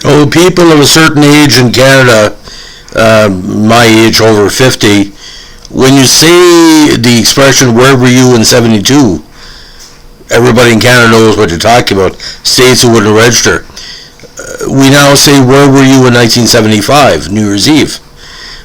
Oh, people of a certain age in Canada, my age, over 50, when you say the expression, where were you in 72, everybody in Canada knows what you're talking about. States who wouldn't register. We now say, where were you in 1975, New Year's Eve?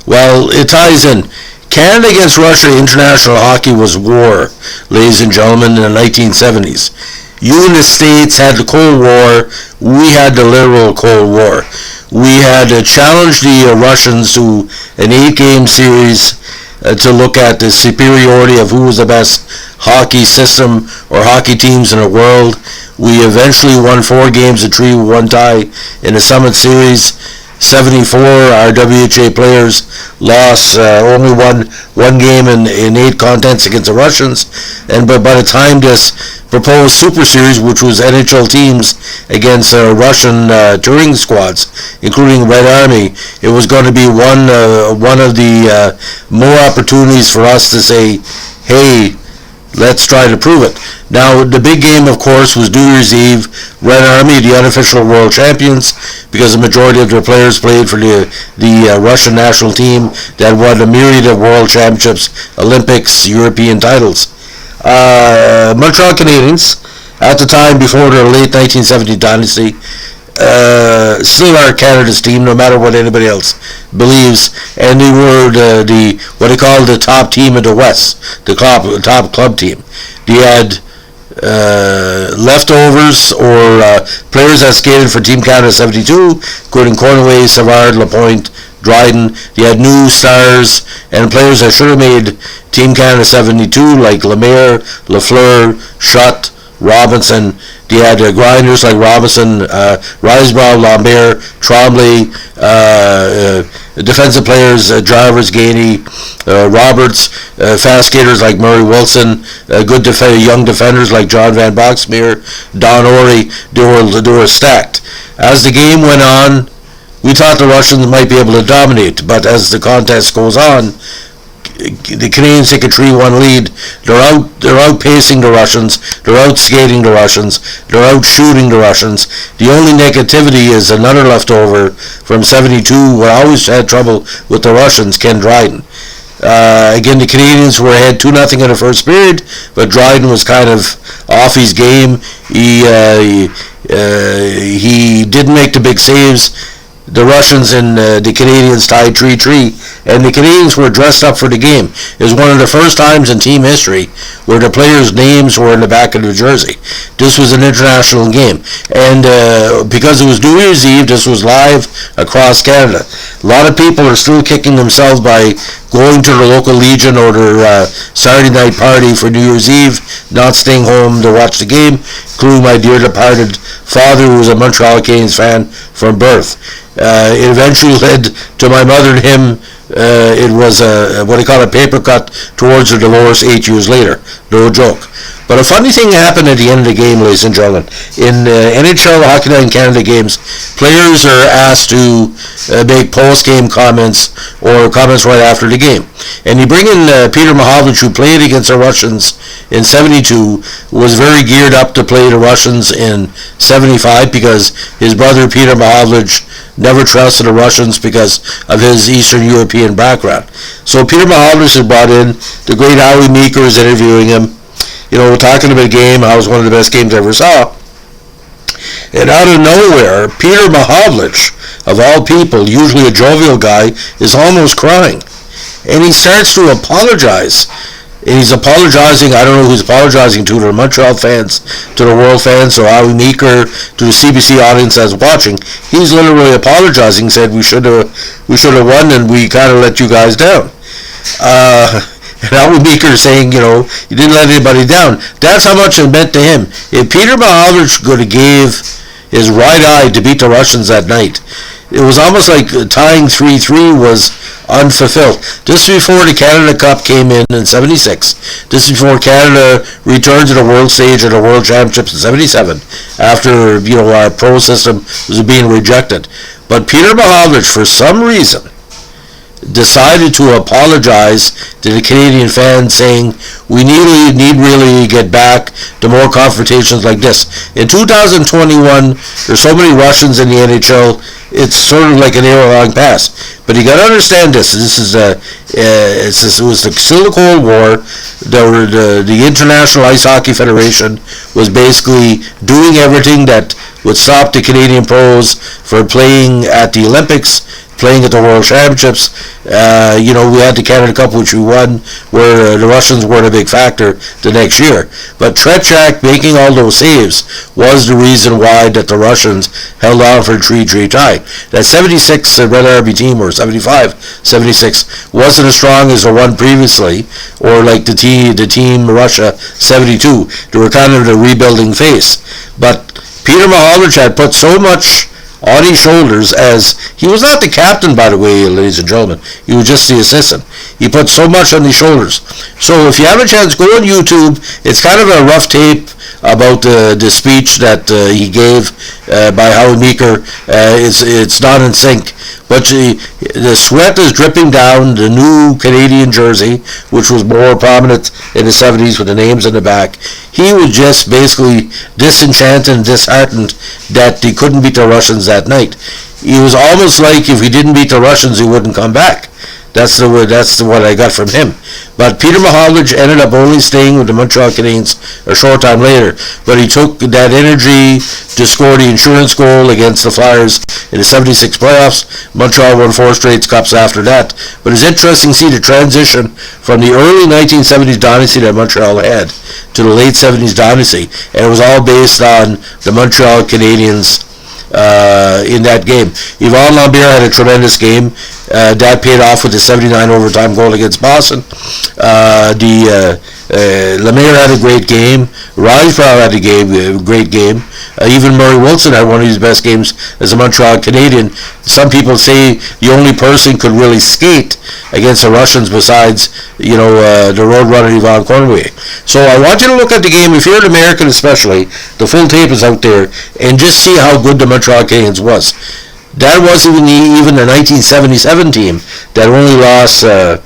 Well, it ties in. Canada against Russia international hockey was war, ladies and gentlemen, in the 1970s. You in the States had the Cold War, we had the literal Cold War. We had challenged the Russians to an 8-game series to look at the superiority of who was the best hockey system or hockey teams in the world. We eventually won 4 games to 3 with 1 tie in the Summit Series. 74, our WHA players lost only one game in 8 contests against the Russians, and by the time this proposed Super Series, which was NHL teams against Russian touring squads, including Red Army, it was going to be one of the more opportunities for us to say, hey, let's try to prove it. Now, the big game, of course, was New Year's Eve. Red Army, the unofficial world champions, because the majority of their players played for the Russian national team that won a myriad of world championships, Olympics, European titles. Montreal Canadiens, at the time before their late 1970 dynasty, still are Canada's team, no matter what anybody else believes, and they were the what they call the top team of the West, the top club team. They had leftovers or players that skated for Team Canada 72, including Cornway, Savard, Lapointe, Dryden. They had new stars and players that should have made Team Canada 72, like Lemaire, Lafleur, Schutt, Robinson. They had grinders like Robinson, Risebrough, Lambert, Tremblay, defensive players, Jarvis, Gainey, Roberts, fast skaters like Murray Wilson, good young defenders like John Van Boxmeer, Don Orey. They were stacked. As the game went on, we thought the Russians might be able to dominate, but as the contest goes on, the Canadiens take a 3-1 lead. They're outpacing the Russians. They're outskating the Russians. They're outshooting the Russians. The only negativity is another leftover from 72 who always had trouble with the Russians, Ken Dryden. Again, the Canadiens were ahead 2-0 in the first period, but Dryden was kind of off his game. He didn't make the big saves. The Russians and the Canadiens tied 3-3, and the Canadiens were dressed up for the game. It was one of the first times in team history where the players' names were in the back of the jersey. This was an international game, and because it was New Year's Eve, this was live across Canada. A lot of people are still kicking themselves by going to the local Legion or their Saturday night party for New Year's Eve, not staying home to watch the game, including my dear departed father, who was a Montreal Canadiens fan from birth. It eventually led to my mother and him. It was what they call a paper cut towards a divorce 8 years later. No joke. But a funny thing happened at the end of the game, ladies and gentlemen. In NHL Hockey Night in Canada games, players are asked to make post-game comments or comments right after the game. And you bring in Peter Mahovlich, who played against the Russians in 72, was very geared up to play the Russians in 75 because his brother Peter Mahovlich never trusted the Russians because of his Eastern European background. So Peter Mahovlich is brought in. The great Howie Meeker is interviewing him. You know, we're talking about a game. It was one of the best games I ever saw. And out of nowhere, Peter Mahovlich, of all people, usually a jovial guy, is almost crying. And he starts to apologize. And he's apologizing, I don't know who he's apologizing to the Montreal fans, to the world fans, or Howie Meeker, to the CBC audience that's watching. He's literally apologizing, said we should have won and we kind of let you guys down. And Howie Meeker saying, you know, you didn't let anybody down. That's how much it meant to him. If Peter Mahovlich could have gave his right eye to beat the Russians that night, it was almost like tying 3-3 was unfulfilled. This before the Canada Cup came in 76. This before Canada returned to the world stage at the World Championships in 77 after, you know, our pro system was being rejected. But Peter Mahovlich, for some reason, decided to apologize to the Canadian fans, saying we need really get back to more confrontations like this. In 2021, there's so many Russians in the NHL, it's sort of like an era-long past. But you got to understand this. It was still the Cold War. The International Ice Hockey Federation was basically doing everything that would stop the Canadian pros from playing at the Olympics, playing at the World Championships. We had the Canada Cup, which we won, where the Russians weren't a big factor the next year. But Tretiak making all those saves was the reason why that the Russians held on for a 3-3 tie. That 76 Red Army team, or 75-76, wasn't as strong as the one previously, or like the team Russia 72. They were kind of the rebuilding phase. But Peter Mahovlich had put so much on his shoulders, as he was not the captain, by the way, ladies and gentlemen. He was just the assistant. He put so much on his shoulders. So if you have a chance, go on YouTube. It's kind of a rough tape about the speech that he gave by Howie Meeker. It's not in sync. But the sweat is dripping down the new Canadian jersey, which was more prominent in the 70s with the names in the back. He was just basically disenchanted and disheartened that he couldn't beat the Russians that night. It was almost like if he didn't beat the Russians, he wouldn't come back. That's what I got from him. But Peter Mahovlich ended up only staying with the Montreal Canadiens a short time later. But he took that energy to score the insurance goal against the Flyers in the 76 playoffs. Montreal won 4 straight cups after that. But it's interesting to see the transition from the early 1970s dynasty that Montreal had to the late 70s dynasty. And it was all based on the Montreal Canadiens in that game. Yvon Lambert had a tremendous game. That paid off with the 79 overtime goal against Boston. Lemaire had a great game. Risebrough had a great game. Even Murray Wilson had one of his best games as a Montreal Canadian. Some people say the only person could really skate against the Russians besides, the Roadrunner Yvon Cornway. So I want you to look at the game, if you're an American especially, the full tape is out there, and just see how good the Montreal Canadiens was. That wasn't even the 1977 team that only lost 10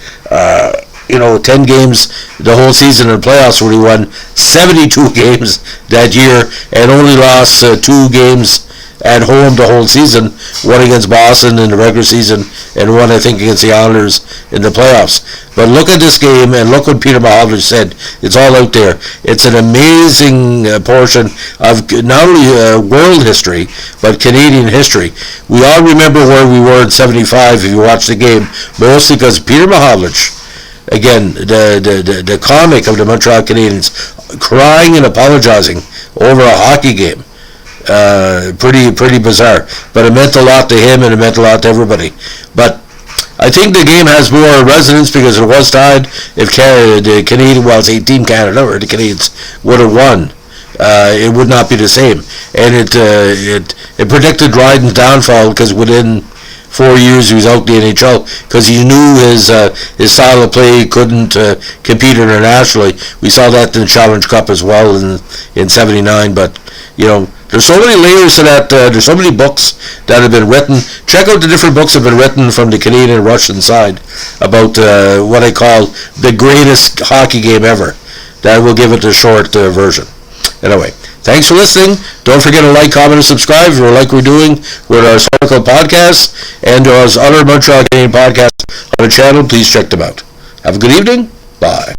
games the whole season in the playoffs, where he won 72 games that year and only lost 2 games at home the whole season, one against Boston in the regular season and one, I think, against the Islanders in the playoffs. But look at this game and look what Peter Mahovlich said. It's all out there. It's an amazing portion of not only world history, but Canadian history. We all remember where we were in 75 if you watch the game, mostly because Peter Mahovlich, again, the comic of the Montreal Canadiens, crying and apologizing over a hockey game. Pretty bizarre, but it meant a lot to him and it meant a lot to everybody. But I think the game has more resonance because it was tied. If the Canadian, Team Canada or the Canadiens would have won, it would not be the same. And it predicted Dryden's downfall, because within 4 years he was out the NHL, because he knew his style of play couldn't compete internationally. We saw that in the Challenge Cup as well in 79. But there's so many layers to that. There's so many books that have been written. Check out the different books that have been written from the Canadian and Russian side about what I call the greatest hockey game ever. That will give it a short version. Anyway, thanks for listening. Don't forget to like, comment, and subscribe if you like we're doing with our historical podcasts, and there's other Montreal Canadian podcasts on the channel. Please check them out. Have a good evening. Bye.